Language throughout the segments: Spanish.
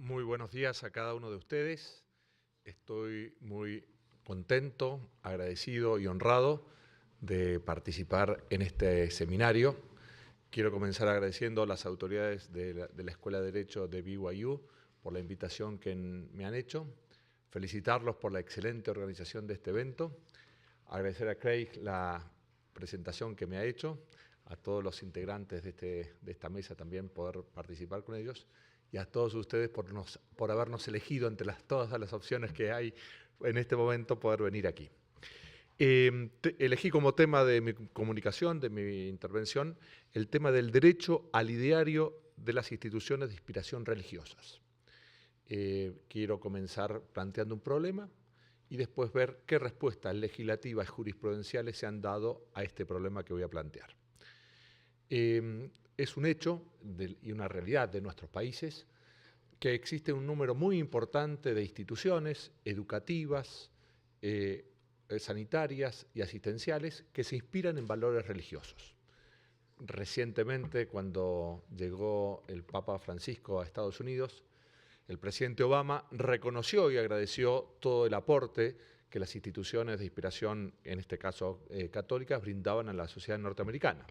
Muy buenos días a cada uno de ustedes. Estoy muy contento, agradecido y honrado de participar en este seminario. Quiero comenzar agradeciendo a las autoridades de la Escuela de Derecho de BYU por la invitación que me han hecho, felicitarlos por la excelente organización de este evento, agradecer a Craig la presentación que me ha hecho, a todos los integrantes de esta mesa también poder participar con ellos, y a todos ustedes por habernos elegido entre todas las opciones que hay en este momento poder venir aquí. Elegí como tema de mi comunicación, de mi intervención, el tema del derecho al ideario de las instituciones de inspiración religiosas. Quiero comenzar planteando un problema y después ver qué respuestas legislativas y jurisprudenciales se han dado a este problema que voy a plantear. Es un hecho y una realidad de nuestros países que existe un número muy importante de instituciones educativas, sanitarias y asistenciales que se inspiran en valores religiosos. Recientemente, cuando llegó el Papa Francisco a Estados Unidos, el presidente Obama reconoció y agradeció todo el aporte que las instituciones de inspiración, en este caso católicas, brindaban a la sociedad norteamericana.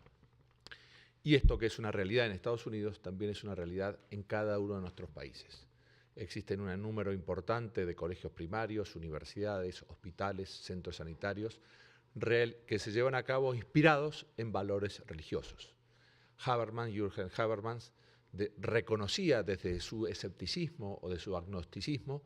Y esto, que es una realidad en Estados Unidos, también es una realidad en cada uno de nuestros países. Existen un número importante de colegios primarios, universidades, hospitales, centros sanitarios, que se llevan a cabo inspirados en valores religiosos. Jürgen Habermas reconocía desde su escepticismo o de su agnosticismo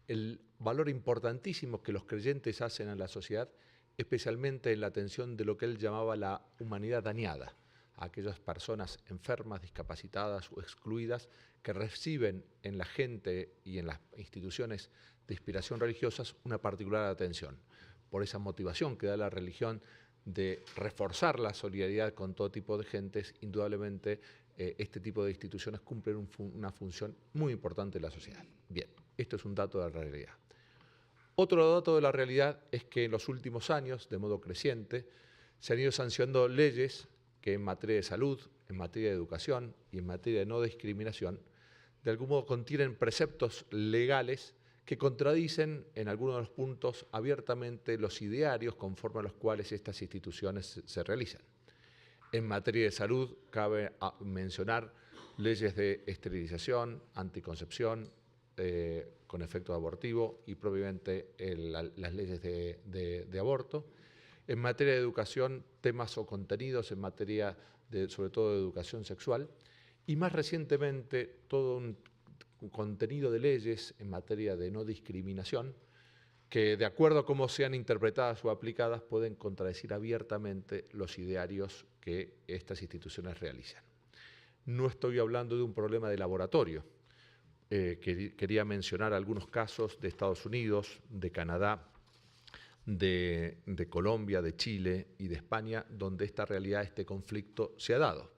el valor importantísimo que los creyentes hacen a la sociedad, especialmente en la atención de lo que él llamaba la humanidad dañada, a aquellas personas enfermas, discapacitadas o excluidas que reciben en la gente y en las instituciones de inspiración religiosas una particular atención. Por esa motivación que da la religión de reforzar la solidaridad con todo tipo de gentes, indudablemente este tipo de instituciones cumplen una función muy importante en la sociedad. Bien, esto es un dato de la realidad. Otro dato de la realidad es que en los últimos años, de modo creciente, se han ido sancionando leyes que en materia de salud, en materia de educación y en materia de no discriminación, de algún modo contienen preceptos legales que contradicen en algunos de los puntos abiertamente los idearios conforme a los cuales estas instituciones se realizan. En materia de salud cabe mencionar leyes de esterilización, anticoncepción, con efecto abortivo y propiamente las leyes de aborto. En materia de educación, temas o contenidos en materia sobre todo de educación sexual, y más recientemente todo un contenido de leyes en materia de no discriminación que, de acuerdo a cómo sean interpretadas o aplicadas, pueden contradecir abiertamente los idearios que estas instituciones realizan. No estoy hablando de un problema de laboratorio. Quería mencionar algunos casos de Estados Unidos, de Canadá, de Colombia, de Chile y de España, donde esta realidad, este conflicto se ha dado.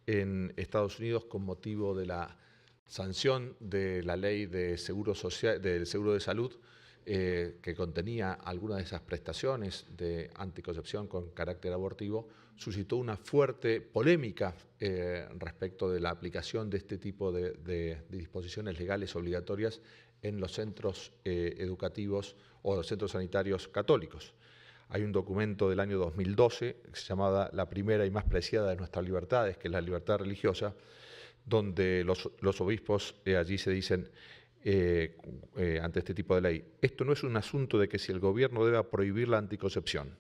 En Estados Unidos, con motivo de la sanción de la ley de seguro social, del seguro de salud, que contenía algunas de esas prestaciones de anticoncepción con carácter abortivo, suscitó una fuerte polémica respecto de la aplicación de este tipo de disposiciones legales obligatorias en los centros educativos o los centros sanitarios católicos. Hay un documento del año 2012 que se llamaba La primera y más preciada de nuestras libertades, que es la libertad religiosa, donde los obispos allí se dicen ante este tipo de ley: esto no es un asunto de que si el gobierno deba prohibir la anticoncepción,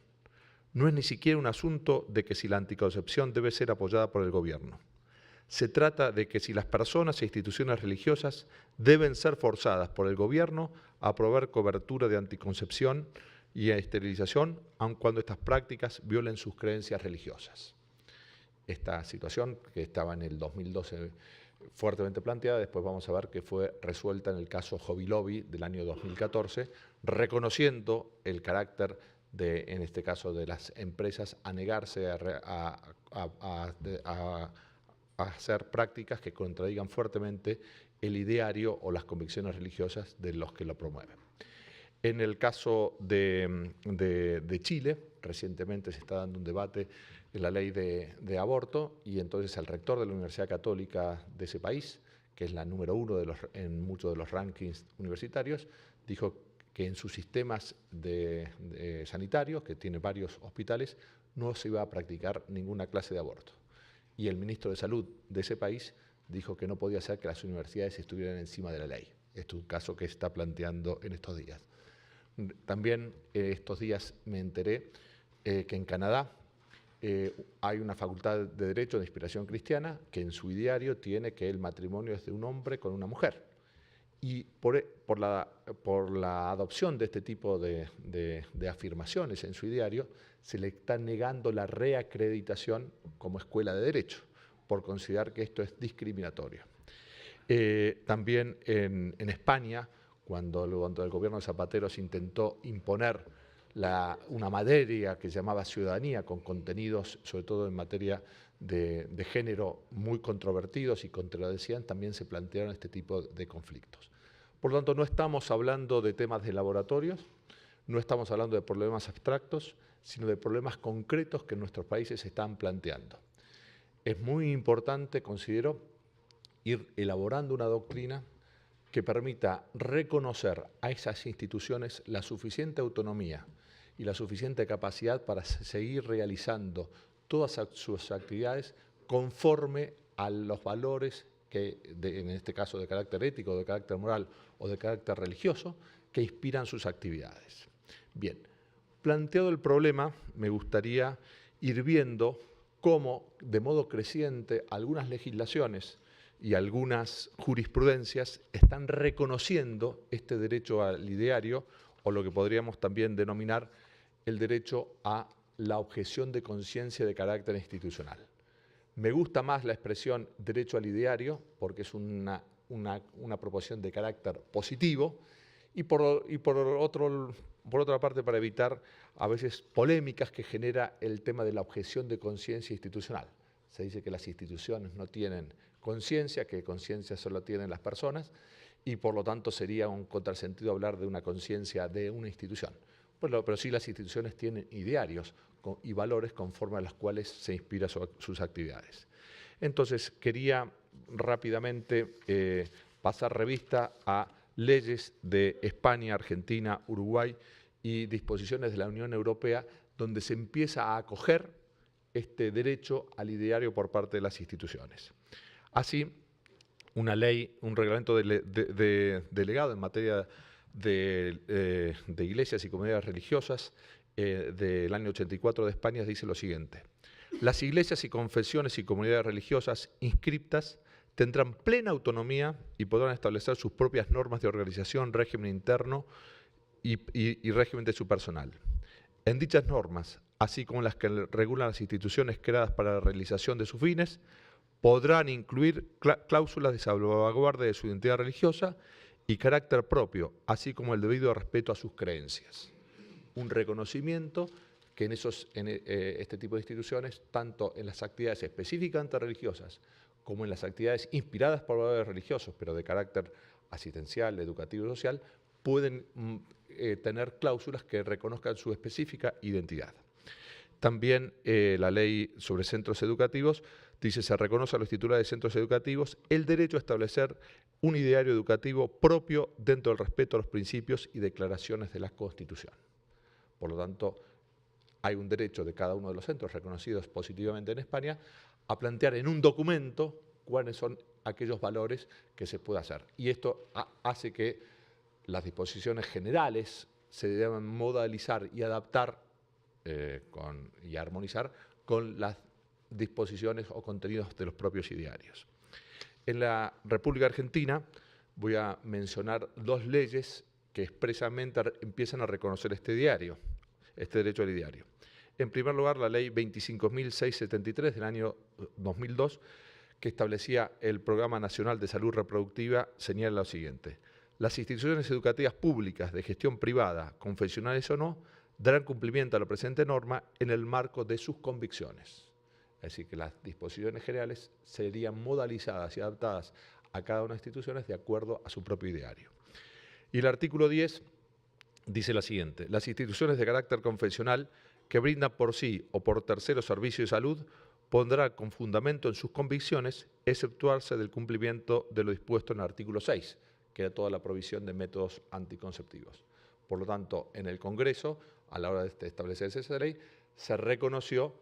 no es ni siquiera un asunto de que si la anticoncepción debe ser apoyada por el gobierno. Se trata de que si las personas e instituciones religiosas deben ser forzadas por el gobierno a aprobar cobertura de anticoncepción y esterilización, aun cuando estas prácticas violen sus creencias religiosas. Esta situación, que estaba en el 2012 fuertemente planteada, después vamos a ver que fue resuelta en el caso Hobby Lobby del año 2014, reconociendo el carácter en este caso, de las empresas a negarse a hacer prácticas que contradigan fuertemente el ideario o las convicciones religiosas de los que lo promueven. En el caso de Chile, recientemente se está dando un debate en la ley de aborto, y entonces el rector de la Universidad Católica de ese país, que que es la número 1 en muchos de los rankings universitarios, dijo que en sus sistemas sanitarios, que tiene varios hospitales, no se iba a practicar ninguna clase de aborto. Y el ministro de Salud de ese país dijo que no podía ser que las universidades estuvieran encima de la ley. Esto es un caso que se está planteando en estos días. También estos días me enteré que en Canadá hay una facultad de Derecho de inspiración cristiana que en su ideario tiene que el matrimonio es de un hombre con una mujer. Y por la adopción de este tipo de afirmaciones en su ideario, se le está negando la reacreditación como escuela de derecho, por considerar que esto es discriminatorio. También en España, cuando el gobierno de Zapatero se intentó imponer una materia que se llamaba ciudadanía, con contenidos, sobre todo en materia de género, muy controvertidos y controversiales, también se plantearon este tipo de conflictos. Por lo tanto, no estamos hablando de temas de laboratorios, no estamos hablando de problemas abstractos, sino de problemas concretos que en nuestros países se están planteando. Es muy importante, considero, ir elaborando una doctrina que permita reconocer a esas instituciones la suficiente autonomía y la suficiente capacidad para seguir realizando todas sus actividades conforme a los valores que, en este caso de carácter ético, de carácter moral o de carácter religioso, que inspiran sus actividades. Bien, planteado el problema, me gustaría ir viendo cómo, de modo creciente, algunas legislaciones y algunas jurisprudencias están reconociendo este derecho al ideario, o lo que podríamos también denominar el derecho a la objeción de conciencia de carácter institucional. Me gusta más la expresión derecho al ideario porque es una proposición de carácter positivo y por otra parte para evitar a veces polémicas que genera el tema de la objeción de conciencia institucional. Se dice que las instituciones no tienen conciencia, que conciencia solo tienen las personas y por lo tanto sería un contrasentido hablar de una conciencia de una institución. Pero sí las instituciones tienen idearios y valores conforme a los cuales se inspiran sus actividades. Entonces, quería rápidamente pasar revista a leyes de España, Argentina, Uruguay y disposiciones de la Unión Europea donde se empieza a acoger este derecho al ideario por parte de las instituciones. Así, una ley, un reglamento delegado en materia de iglesias y comunidades religiosas del año 84 de España dice lo siguiente: las iglesias y confesiones y comunidades religiosas inscriptas tendrán plena autonomía y podrán establecer sus propias normas de organización, régimen interno y régimen de su personal. En dichas normas, así como las que regulan las instituciones creadas para la realización de sus fines, podrán incluir cláusulas de salvaguardia de su identidad religiosa y carácter propio, así como el debido respeto a sus creencias. Un reconocimiento que en este tipo de instituciones, tanto en las actividades específicamente religiosas como en las actividades inspiradas por valores religiosos, pero de carácter asistencial, educativo y social, pueden tener cláusulas que reconozcan su específica identidad. También la ley sobre centros educativos dice: se reconoce a los titulares de centros educativos el derecho a establecer un ideario educativo propio dentro del respeto a los principios y declaraciones de la Constitución. Por lo tanto, hay un derecho de cada uno de los centros reconocidos positivamente en España a plantear en un documento cuáles son aquellos valores que se puede hacer. Y esto hace que las disposiciones generales se deban modalizar y adaptar y armonizar con las disposiciones o contenidos de los propios idearios. En la República Argentina voy a mencionar dos leyes que expresamente empiezan a reconocer este derecho al ideario. En primer lugar, la ley 25.673 del año 2002, que establecía el Programa Nacional de Salud Reproductiva, señala lo siguiente: las instituciones educativas públicas de gestión privada, confesionales o no, darán cumplimiento a la presente norma en el marco de sus convicciones. Es decir, que las disposiciones generales serían modalizadas y adaptadas a cada una de las instituciones de acuerdo a su propio ideario. Y el artículo 10 dice lo siguiente: las instituciones de carácter confesional que brindan por sí o por terceros servicios de salud podrá, con fundamento en sus convicciones, exceptuarse del cumplimiento de lo dispuesto en el artículo 6, que era toda la provisión de métodos anticonceptivos. Por lo tanto, en el Congreso, a la hora de establecerse esa ley, se reconoció,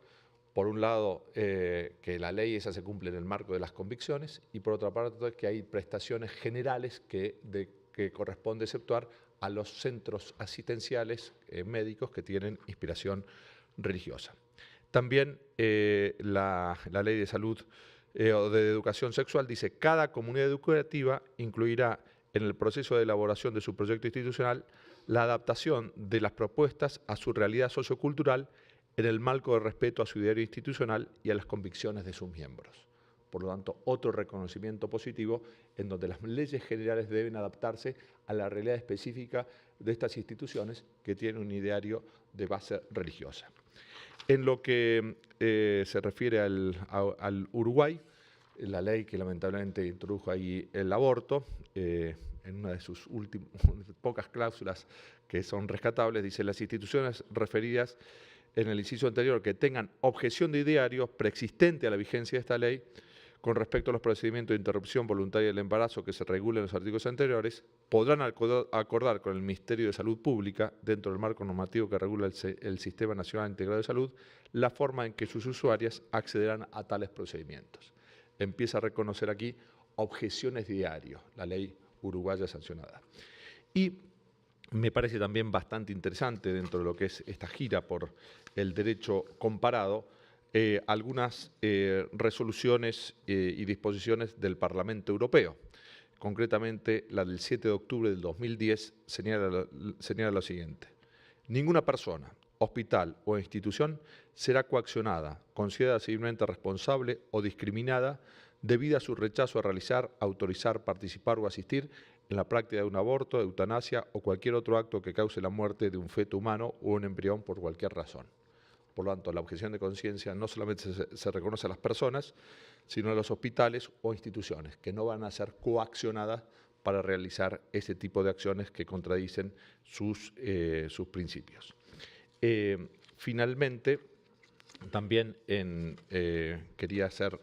por un lado, que la ley esa se cumple en el marco de las convicciones y, por otra parte, que hay prestaciones generales que corresponde exceptuar a los centros asistenciales médicos que tienen inspiración religiosa. También la Ley de Salud o de Educación Sexual dice: cada comunidad educativa incluirá en el proceso de elaboración de su proyecto institucional la adaptación de las propuestas a su realidad sociocultural en el marco de respeto a su ideario institucional y a las convicciones de sus miembros. Por lo tanto, otro reconocimiento positivo en donde las leyes generales deben adaptarse a la realidad específica de estas instituciones que tienen un ideario de base religiosa. En lo que se refiere al Uruguay, la ley que lamentablemente introdujo ahí el aborto, en una de sus pocas cláusulas que son rescatables, dice: las instituciones referidas en el inciso anterior que tengan objeción de ideario preexistente a la vigencia de esta ley con respecto a los procedimientos de interrupción voluntaria del embarazo que se regulan en los artículos anteriores, podrán acordar con el Ministerio de Salud Pública, dentro del marco normativo que regula el Sistema Nacional Integrado de Salud, la forma en que sus usuarias accederán a tales procedimientos. Empieza a reconocer aquí objeciones de ideario, la ley uruguaya sancionada. Y me parece también bastante interesante, dentro de lo que es esta gira por el derecho comparado, algunas resoluciones y disposiciones del Parlamento Europeo. Concretamente, la del 7 de octubre del 2010 señala lo siguiente: ninguna persona, hospital o institución será coaccionada, considerada civilmente responsable o discriminada debido a su rechazo a realizar, autorizar, participar o asistir en la práctica de un aborto, eutanasia o cualquier otro acto que cause la muerte de un feto humano o un embrión por cualquier razón. Por lo tanto, la objeción de conciencia no solamente se reconoce a las personas, sino a los hospitales o instituciones, que no van a ser coaccionadas para realizar ese tipo de acciones que contradicen sus principios. Finalmente, también quería hacer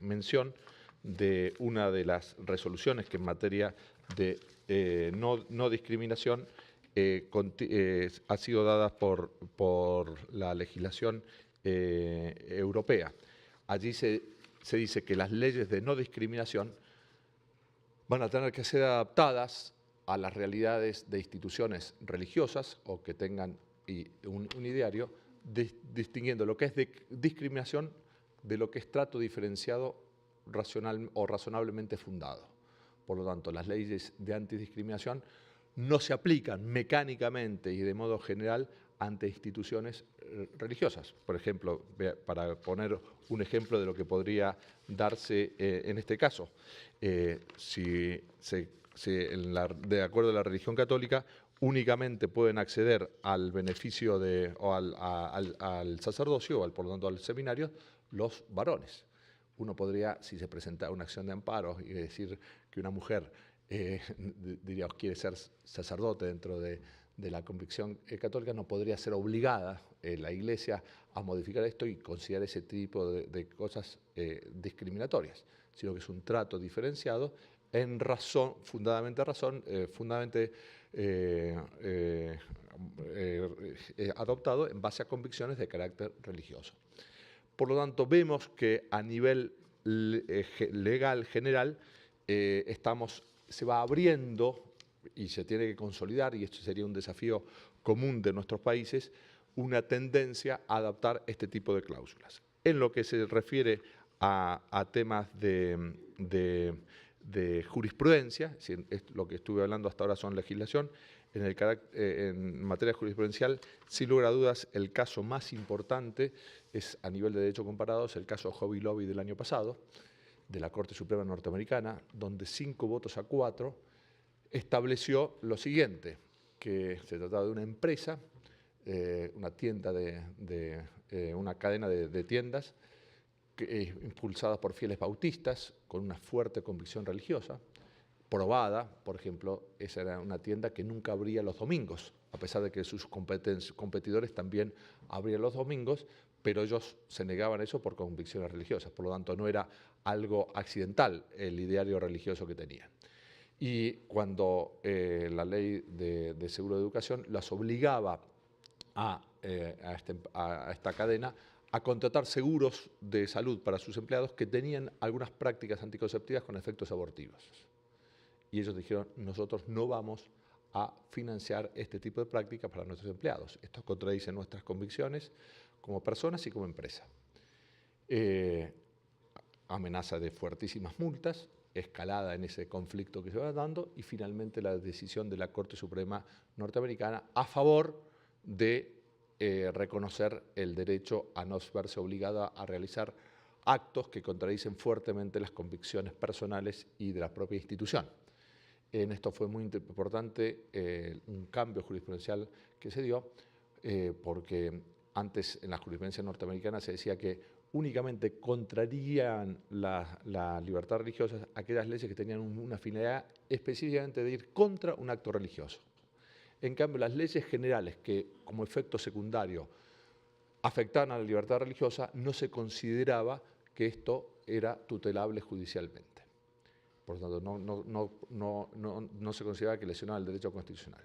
mención de una de las resoluciones que en materia de no discriminación ha sido dada por la legislación europea. Allí se dice que las leyes de no discriminación van a tener que ser adaptadas a las realidades de instituciones religiosas o que tengan un ideario, distinguiendo lo que es discriminación de lo que es trato diferenciado racional o razonablemente fundado. Por lo tanto, las leyes de antidiscriminación no se aplican mecánicamente y de modo general ante instituciones religiosas. Por ejemplo, para poner un ejemplo de lo que podría darse en este caso, de acuerdo a la religión católica, únicamente pueden acceder al beneficio al sacerdocio, por lo tanto al seminario, los varones. Uno podría, si se presenta una acción de amparo y decir que una mujer diríamos, quiere ser sacerdote dentro de la convicción católica, no podría ser obligada la Iglesia a modificar esto y considerar ese tipo de cosas discriminatorias, sino que es un trato diferenciado en razón, fundamentalmente adoptado en base a convicciones de carácter religioso. Por lo tanto, vemos que a nivel legal general se va abriendo y se tiene que consolidar, y esto sería un desafío común de nuestros países, una tendencia a adaptar este tipo de cláusulas. En lo que se refiere a temas de jurisprudencia, lo que estuve hablando hasta ahora son legislación, en materia jurisprudencial, sin lugar a dudas, el caso más importante es, a nivel de derecho comparado, es el caso Hobby Lobby del año pasado, de la Corte Suprema Norteamericana, donde 5 votos a 4 estableció lo siguiente, que se trataba de una empresa, una tienda una cadena de tiendas impulsadas por fieles bautistas con una fuerte convicción religiosa, probada. Por ejemplo, esa era una tienda que nunca abría los domingos, a pesar de que sus competidores también abrían los domingos, pero ellos se negaban a eso por convicciones religiosas, por lo tanto no era algo accidental el ideario religioso que tenían. Y cuando la ley de seguro de educación las obligaba a esta cadena a contratar seguros de salud para sus empleados que tenían algunas prácticas anticonceptivas con efectos abortivos. Y ellos dijeron, nosotros no vamos a financiar este tipo de prácticas para nuestros empleados. Esto contradice nuestras convicciones como personas y como empresa. Amenaza de fuertísimas multas, escalada en ese conflicto que se va dando y finalmente la decisión de la Corte Suprema norteamericana a favor de reconocer el derecho a no verse obligada a realizar actos que contradicen fuertemente las convicciones personales y de la propia institución. En esto fue muy importante un cambio jurisprudencial que se dio, porque antes en la jurisprudencia norteamericana se decía que únicamente contrarían la libertad religiosa aquellas leyes que tenían una finalidad específicamente de ir contra un acto religioso. En cambio, las leyes generales que como efecto secundario afectaban a la libertad religiosa, no se consideraba que esto era tutelable judicialmente. Por lo tanto, no se consideraba que lesionaba el derecho constitucional.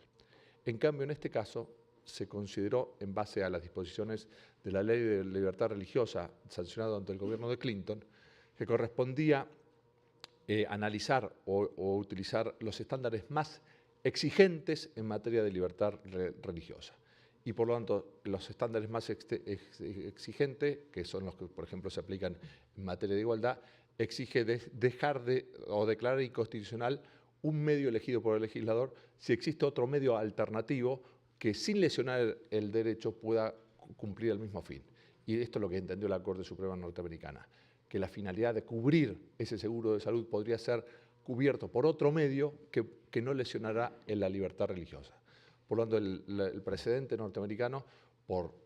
En cambio, en este caso, se consideró, en base a las disposiciones de la Ley de Libertad Religiosa sancionada ante el gobierno de Clinton, que correspondía analizar o utilizar los estándares más exigentes en materia de libertad religiosa. Y por lo tanto, los estándares más exigentes, que son los que, por ejemplo, se aplican en materia de igualdad, exige dejar o declarar inconstitucional un medio elegido por el legislador si existe otro medio alternativo que sin lesionar el derecho pueda cumplir el mismo fin. Y esto es lo que entendió la Corte Suprema norteamericana, que la finalidad de cubrir ese seguro de salud podría ser cubierto por otro medio que no lesionará en la libertad religiosa. Por lo tanto, el precedente norteamericano,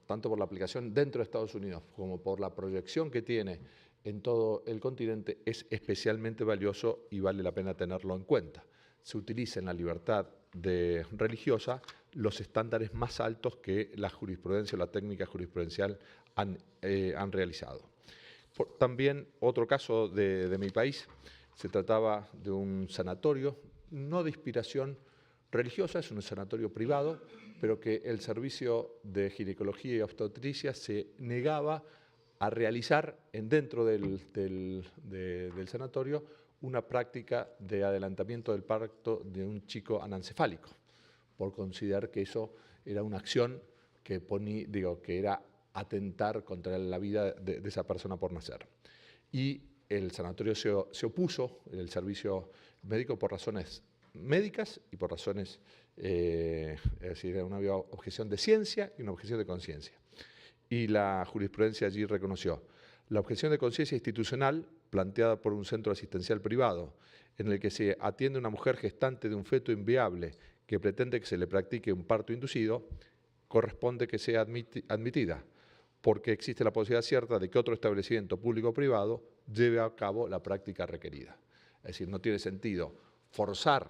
tanto por la aplicación dentro de Estados Unidos como por la proyección que tiene en todo el continente, es especialmente valioso y vale la pena tenerlo en cuenta. Se utiliza en la libertad religiosa los estándares más altos que la jurisprudencia o la técnica jurisprudencial han realizado. También otro caso de mi país, se trataba de un sanatorio, no de inspiración religiosa, es un sanatorio privado, pero que el servicio de ginecología y obstetricia se negaba a realizar dentro del sanatorio una práctica de adelantamiento del parto de un chico anencefálico, por considerar que eso era una acción que era atentar contra la vida de esa persona por nacer. Y el sanatorio se opuso, el servicio médico, por razones médicas y por razones, es decir, había objeción de ciencia y una objeción de conciencia. Y la jurisprudencia allí reconoció la objeción de conciencia institucional planteada por un centro asistencial privado en el que se atiende a una mujer gestante de un feto inviable que pretende que se le practique un parto inducido, corresponde que sea admitida, porque existe la posibilidad cierta de que otro establecimiento público o privado lleve a cabo la práctica requerida. Es decir, no tiene sentido forzar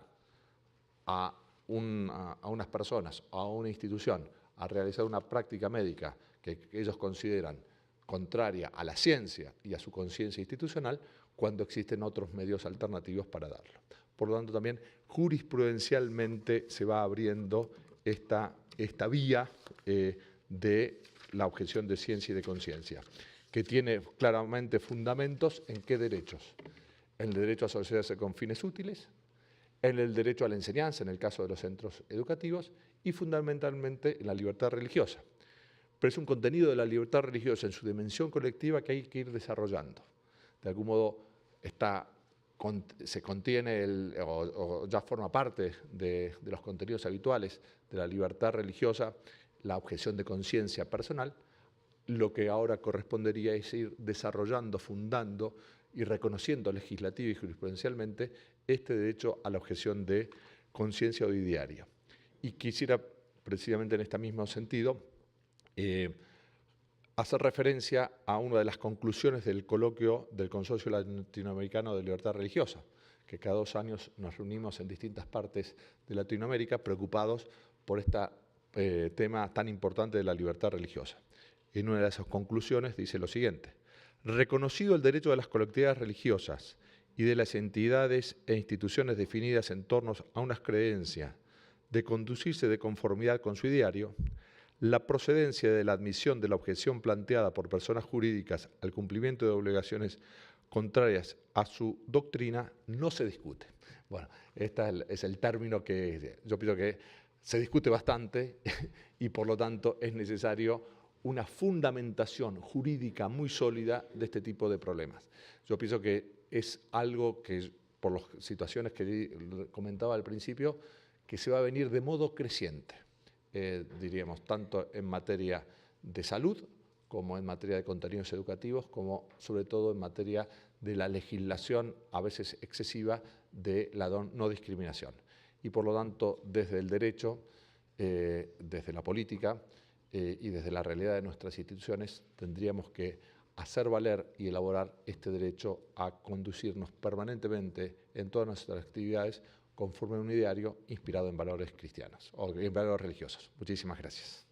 a unas personas, a una institución, a realizar una práctica médica que ellos consideran contraria a la ciencia y a su conciencia institucional, cuando existen otros medios alternativos para darlo. Por lo tanto, también jurisprudencialmente se va abriendo esta vía de la objeción de ciencia y de conciencia, que tiene claramente fundamentos en qué derechos. En el derecho a asociarse con fines útiles, en el derecho a la enseñanza, en el caso de los centros educativos, y fundamentalmente en la libertad religiosa. Pero es un contenido de la libertad religiosa en su dimensión colectiva que hay que ir desarrollando. De algún modo se contiene o ya forma parte de los contenidos habituales de la libertad religiosa la objeción de conciencia personal. Lo que ahora correspondería es ir desarrollando, fundando y reconociendo legislativa y jurisprudencialmente este derecho a la objeción de conciencia o idearia. Y quisiera, precisamente en este mismo sentido, hacer referencia a una de las conclusiones del coloquio del Consorcio Latinoamericano de Libertad Religiosa, que cada 2 años nos reunimos en distintas partes de Latinoamérica preocupados por este tema tan importante de la libertad religiosa. En una de sus conclusiones dice lo siguiente: reconocido el derecho de las colectividades religiosas y de las entidades e instituciones definidas en torno a unas creencias de conducirse de conformidad con su ideario, la procedencia de la admisión de la objeción planteada por personas jurídicas al cumplimiento de obligaciones contrarias a su doctrina no se discute. Bueno, este es el término que yo pienso que se discute bastante y por lo tanto es necesario una fundamentación jurídica muy sólida de este tipo de problemas. Yo pienso que es algo que, por las situaciones que comentaba al principio, que se va a venir de modo creciente, diríamos, tanto en materia de salud, como en materia de contenidos educativos, como sobre todo en materia de la legislación, a veces excesiva, de la no discriminación. Y por lo tanto, desde el derecho, desde la política y desde la realidad de nuestras instituciones, tendríamos que hacer valer y elaborar este derecho a conducirnos permanentemente en todas nuestras actividades conforme a un ideario inspirado en valores cristianos o en valores religiosos. Muchísimas gracias.